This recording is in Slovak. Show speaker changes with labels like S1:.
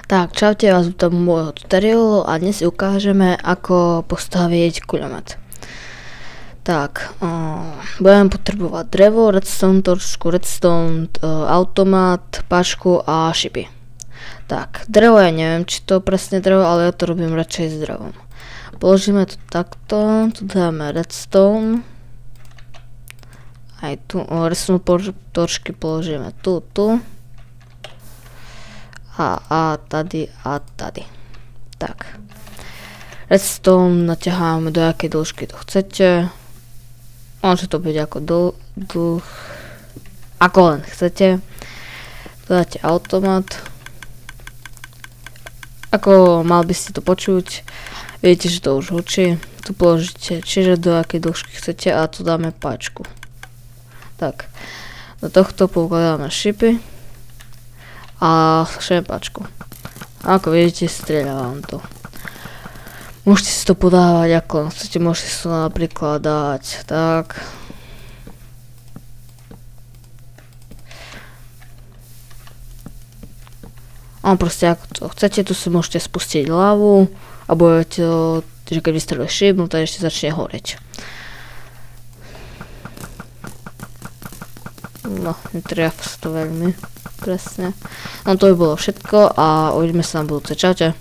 S1: Tak, čaute, vás vítam môjho tutoriálu a dnes si ukážeme, ako postaviť kuľomet. Tak, budeme potrebovať drevo, redstone, torčku, redstone, automat, páčku a šipy. Tak, drevo ja neviem, či to presne drevo, ale ja to robím radšej s drevom. Položíme to takto, tu dáme redstone. Aj tu, redstone torčky položíme tu. A tady a tady. Tak. Redstone naťaháme do jakej dĺžky to chcete. Môže to byť ako ako len chcete. Dáte automat. Ako mal by ste to počuť. Viete, že to už hučí. Tu položíte, čiže do jakej dĺžky chcete a tu dáme páčku. Tak. Do tohto poukladáme šipy. A šepačku. Ako vidíte, strieľa vám to. Môžete si to podávať ako chcete, môžete si to napríklad dať tak. A proste ako to chcete, tu si môžete spustiť hlavu a budete to, že keď vystrelí šíp, no to ešte začne horeť. No, netriaf sa to veľmi presne. No to by bolo všetko a uvidíme sa na budúce. Čaute.